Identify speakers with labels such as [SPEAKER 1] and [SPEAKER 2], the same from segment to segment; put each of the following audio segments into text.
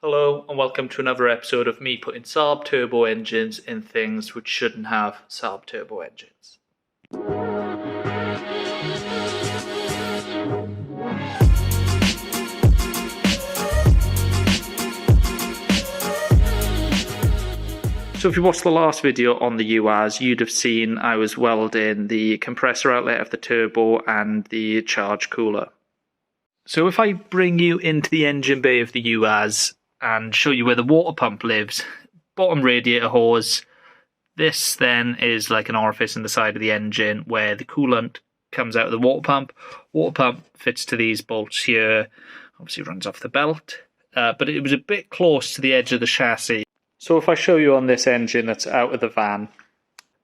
[SPEAKER 1] Hello and welcome to another episode of me putting Saab turbo engines in things which shouldn't have Saab turbo engines. So if you watched the last video on the UAZ, you'd have seen I was welding the compressor outlet of the turbo and the charge cooler. So if I bring you into the engine bay of the UAZ and show you where the water pump lives, bottom radiator hose, this then is like an orifice in the side of the engine where the coolant comes out of the water pump. Water pump fits to these bolts here, obviously runs off the belt, but it was a bit close to the edge of the chassis. So if I show you on this engine that's out of the van,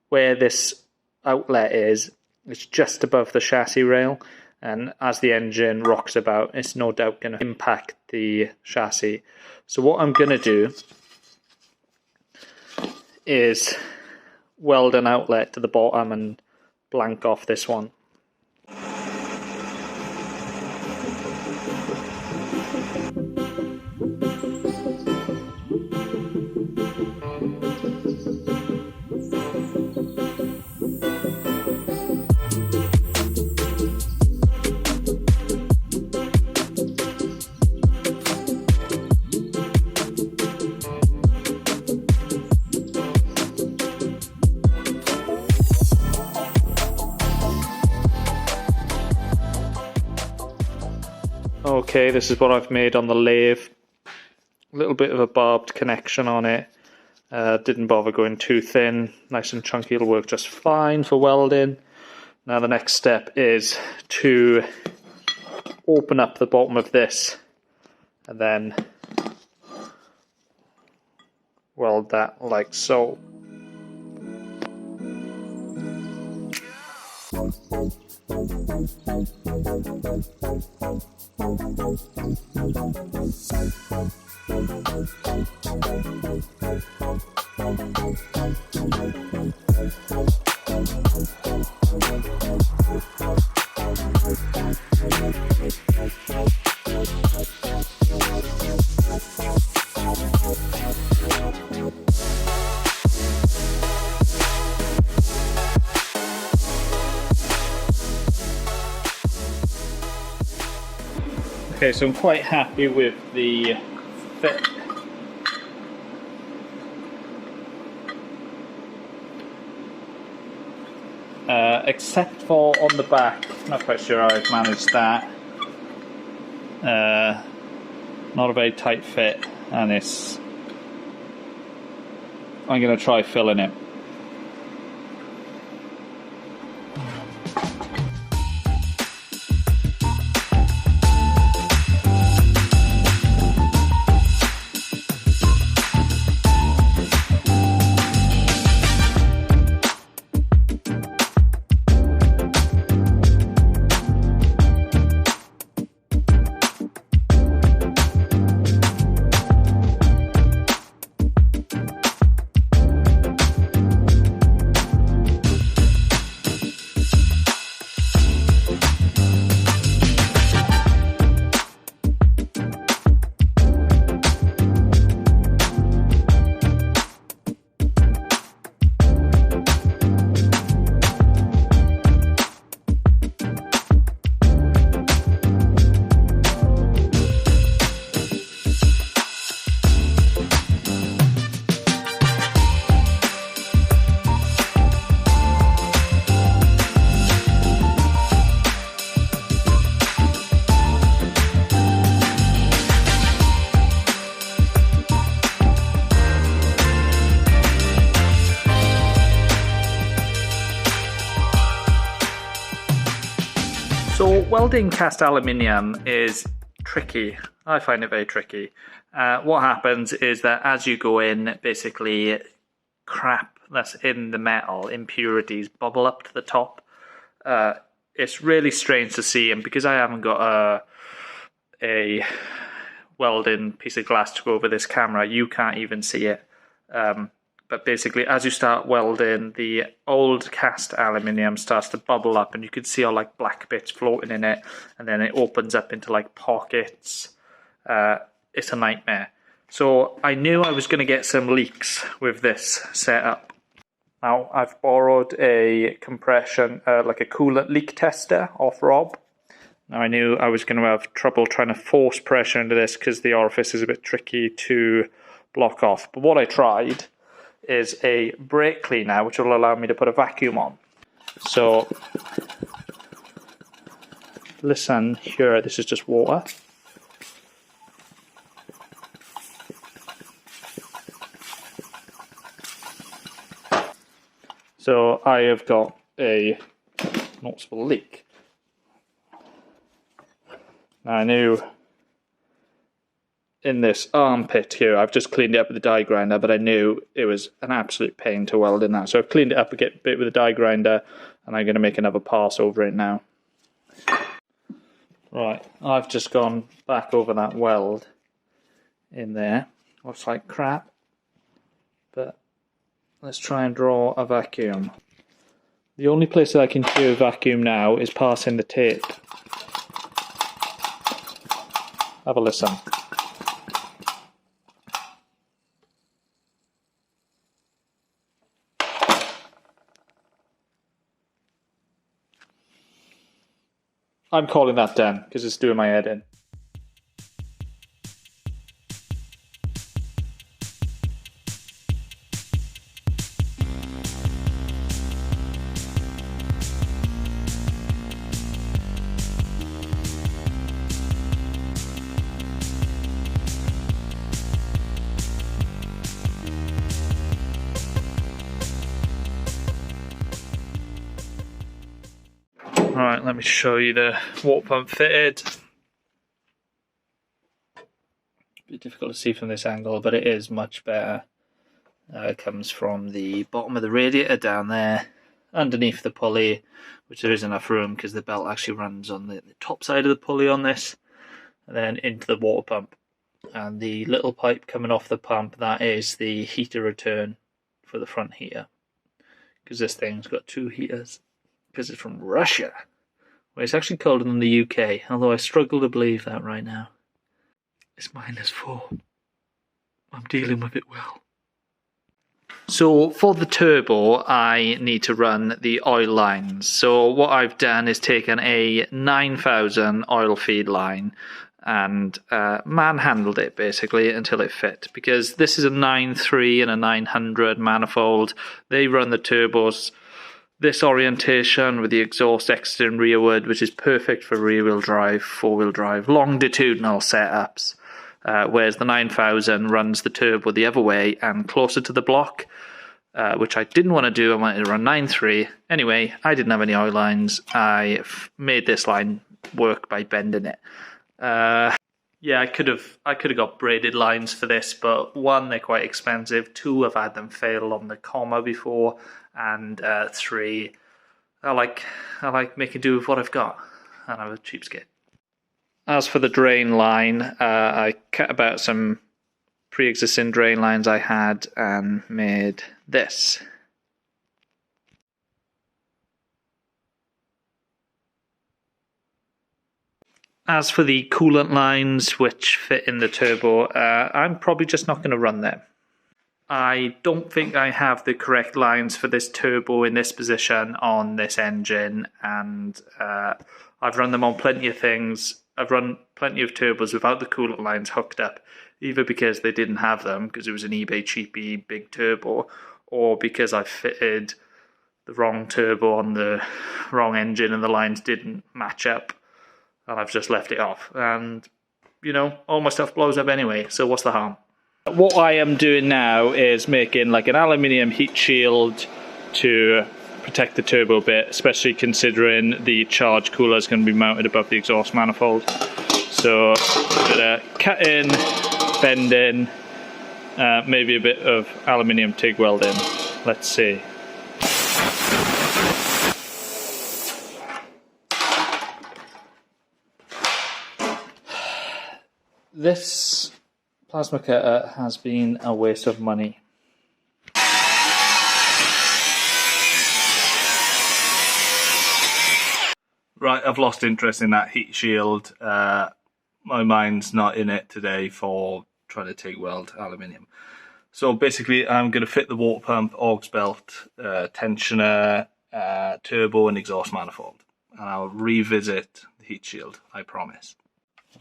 [SPEAKER 1] where this outlet is, it's just above the chassis rail, and as the engine rocks about, it's no doubt going to impact the chassis. So what I'm going to do is weld an outlet to the bottom and blank off this one. Okay, this is what I've made on the lathe. A little bit of a barbed connection on it. Didn't bother going too thin. Nice and chunky, it'll work just fine for welding. Now the next step is to open up the bottom of this and then weld that like so. Okay, so I'm quite happy with the fit. Except for on the back, not quite sure how I've managed that. Not a very tight fit, and I'm going to try filling it. So welding cast aluminium is tricky. I find it very tricky. What happens is that as you go in, basically crap that's in the metal, impurities, bubble up to the top. It's really strange to see, and because I haven't got a welding piece of glass to go over this camera, you can't even see it. But basically, as you start welding, the old cast aluminium starts to bubble up, and you can see all like black bits floating in it, and then it opens up into like pockets. It's a nightmare. So I knew I was going to get some leaks with this setup. Now I've borrowed a compression, like a coolant leak tester off Rob. Now I knew I was going to have trouble trying to force pressure into this because the orifice is a bit tricky to block off. But what I tried is a brake cleaner which will allow me to put a vacuum on. So listen here, this is just water. So I have got a noticeable leak. Now I knew in this armpit here, I've just cleaned it up with the die grinder, but I knew it was an absolute pain to weld in that. So I've cleaned it up a bit with the die grinder, and I'm going to make another pass over it now. Right, I've just gone back over that weld in there. Looks like crap, but let's try and draw a vacuum. The only place that I can hear a vacuum now is passing the tape. Have a listen. I'm calling that done because it's doing my head in. Right, let me show you the water pump fitted. A bit difficult to see from this angle, but it is much better. It comes from the bottom of the radiator down there, underneath the pulley, which there is enough room because the belt actually runs on the top side of the pulley on this, and then into the water pump. And the little pipe coming off the pump, that is the heater return for the front heater, because this thing's got two heaters. Because it's from Russia, where it's actually colder than the UK, although I struggle to believe that right now. It's -4. I'm dealing with it well. So for the turbo, I need to run the oil lines. So what I've done is taken a 9000 oil feed line and manhandled it basically until it fit. Because this is a 9.3 and a 900 manifold. They run the turbos this orientation with the exhaust exit and rearward, which is perfect for rear-wheel drive, four-wheel drive, longitudinal setups. Whereas the 9000 runs the turbo the other way and closer to the block, which I didn't want to do. I wanted to run 9.3. Anyway, I didn't have any oil lines. I made this line work by bending it. Yeah, I could have got braided lines for this, but one, they're quite expensive. Two, I've had them fail on the comma before. And three, I like making do with what I've got, and I'm a cheapskate. As for the drain line, I cut about some pre-existing drain lines I had and made this. As for the coolant lines which fit in the turbo, I'm probably just not going to run them. I don't think I have the correct lines for this turbo in this position on this engine, and I've run them on plenty of things. I've run plenty of turbos without the coolant lines hooked up, either because they didn't have them, because it was an eBay cheapy big turbo, or because I fitted the wrong turbo on the wrong engine and the lines didn't match up, and I've just left it off. And, you know, all my stuff blows up anyway, so what's the harm? What I am doing now is making like an aluminium heat shield to protect the turbo bit, especially considering the charge cooler is going to be mounted above the exhaust manifold. So a bit of cutting, bending, maybe a bit of aluminium TIG welding. Let's see. This plasma cutter has been a waste of money. Right, I've lost interest in that heat shield. My mind's not in it today for trying to TIG weld aluminium. So basically I'm going to fit the water pump, aux belt, tensioner, turbo and exhaust manifold. And I'll revisit the heat shield, I promise.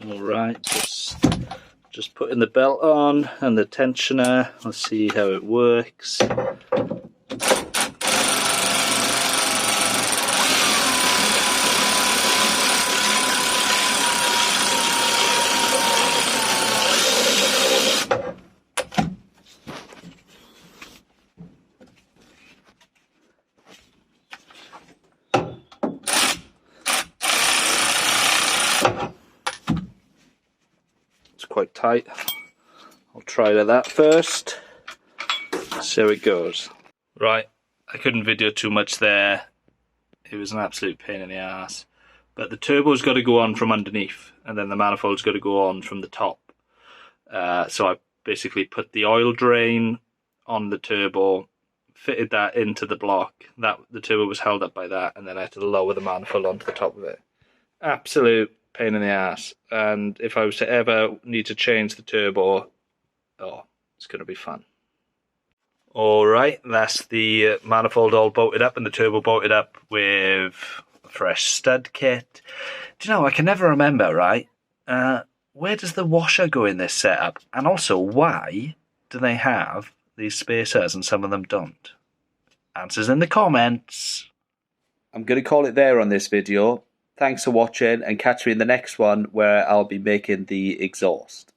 [SPEAKER 1] Alright, just putting the belt on and the tensioner. Let's see how it works. Quite tight. I'll try that first. See how it goes. Right, I couldn't video too much there. It was an absolute pain in the ass. But the turbo's got to go on from underneath, and then the manifold's got to go on from the top. So I basically put the oil drain on the turbo, fitted that into the block. The turbo was held up by that, and then I had to lower the manifold onto the top of it. Absolute pain in the ass. And if I was to ever need to change the turbo, oh, it's going to be fun. Alright, that's the manifold all bolted up and the turbo bolted up with a fresh stud kit. Do you know, I can never remember, right? Where does the washer go in this setup? And also, why do they have these spacers and some of them don't? Answers in the comments. I'm going to call it there on this video. Thanks for watching, and catch me in the next one where I'll be making the exhaust.